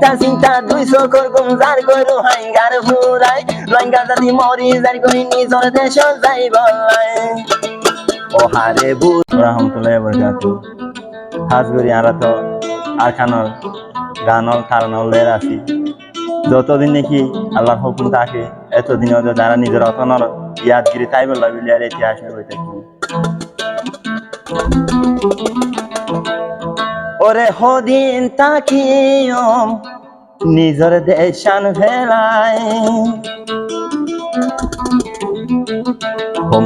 চিন্তা চিন্তা দুই চকুর গুমজার গরু হাইঙ্গার ফুরাই লঙ্কা জাতি মরি যার কই নিজর দেশ যাই বলাই ও হারে বুঝ রহমতুল্লাহি ওয়া বারাকাতুহু হাজগরি আরা তো আরখানর গানল থারনলের আছি যতদিন নাকি আল্লাহর হুকুম থাকে এতদিন যারা নিজের অতনর ইয়াদগিরি তাই বললা বিলিয়ার ইতিহাস হয়ে থাকি ওরে হদিন তাকিয়ম নিজর দেশান ভেলায়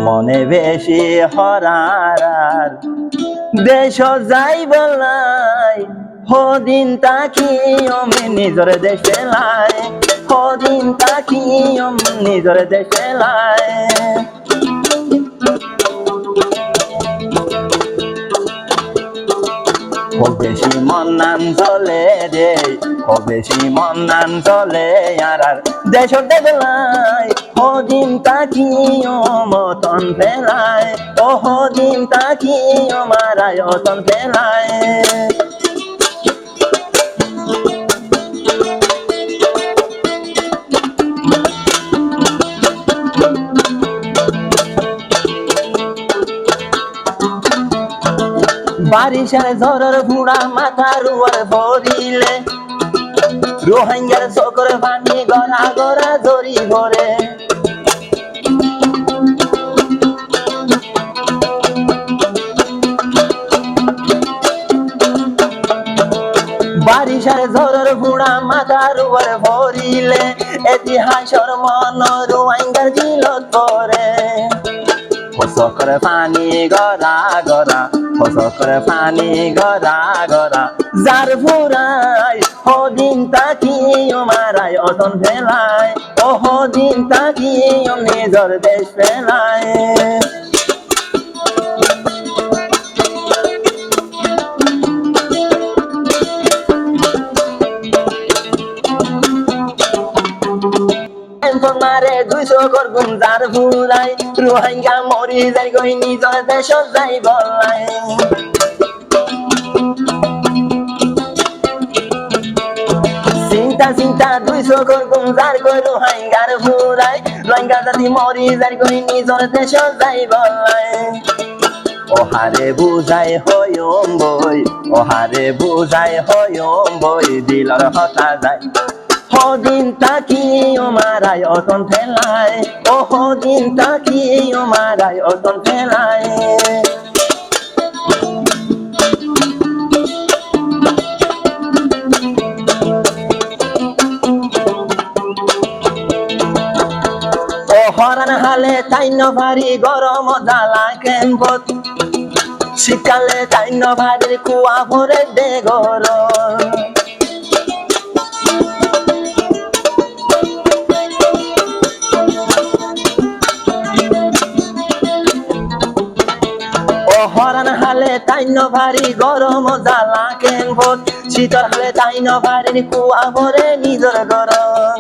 মনে বেশি হরার দেশ যাই বলাই হদিন তাকিয়ম নিজর দেশ ভেলায় হদিন তাকিয়ম নিজর দেশ ভেলায় বেশি মন্নান চলে রে ও বেশি মন্নান চলে আর দেশর দেখলাই হদিন তাকিও মতন ফেলায় ও হদিন তাকিও মারায় অতন ফেলায় বারিশার ঝড়ের ফুড়া মাথার উপর ভরিলে রোহিঙ্গার চকর পানি গড়া গড়া জড়ি ভরে বারিশার ঝড়ের ফুড়া মাথার উপর ভরিলে ইতিহাসের মন রোহিঙ্গার জিলত পরে ফসকর পানি গড়া গড়া ফসকর পানি গড়া গড়া যার ফুরাই হদিন তাকিও মারায় অতন ফেলায় ও হদিন তাকিও নিজর দেশ ফেলায় মারে দুই চকুর গুমজার ফুরাই রোহিঙ্গা মরি যাই কই নিজর দেশ যাই বলাই চিন্তা চিন্তা দুই চকুর গুমজার কই রোহিঙ্গার ফুরাই লঙ্কা জাতি মরি যাই কই নিজর দেশ যাই বলাই ও হারে বুঝাই হয়ম বই ও হারে বুঝাই হয়ম বই দিলর হতা যায় হদিন তাকিও মারায় অতন ফেলায় ও হদিন তাকিও মারায় অতন ফেলায় ও হরান হালে তাই নভারি গরম জ্বালা কেম্পত শীতকালে তাই নভারির কুয়া ভরে দে গরম হরান হালে তাইন ভারী গরম জ্বালা কেম্পত শীতর হালে তাইন ভারীর কুয়া ভরে নিজর গরম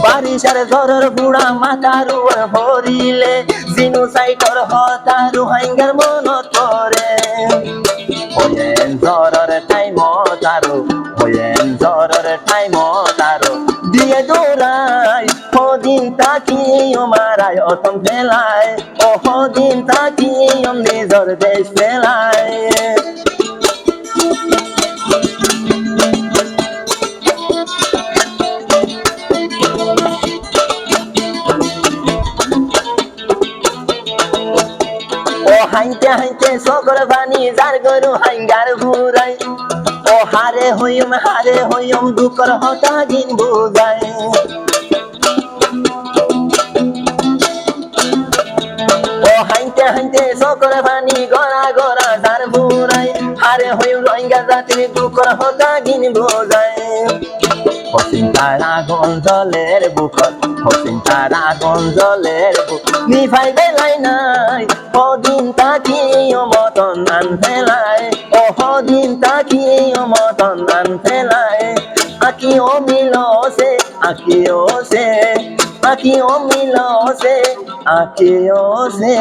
বারিশার ঝড়ের বুড়া মাথার উপর ভরিলে জিনু সাইটর হতা রোহিঙ্গার মনত পরে হয়েন ঝড়ের টাইম তারো হয়েন ঝড়ের টাইম তারো দিয়ে দৌড়াই হদিন তাকিও মারায় অতন ফেলায় ও হদিন তাকিও নিজর দেশ ফেলায় ও হাইতে হাইতে সকর বাণী যার গরু হাইঙ্গার ঘুরাই ও হারে হইম দুকর হতা দিন বুঝায় ও হাইতে হাইতে সকর বাণী গড়া গড়া যার ঘুরাই হারে হইম রোহিঙ্গা জাতির দুকর হতা দিন বুঝায় হসিন তারা গঞ্জলের বুকত হসিন তারা গঞ্জলের বুক নিভাই বেলাই নাই হদিন তাকিও মতন নান ফেলায় ও হদিন তাকিও মতন নান ফেলায় আকিও মিলছে আকিও সে আকিও মিলছে আকিও সে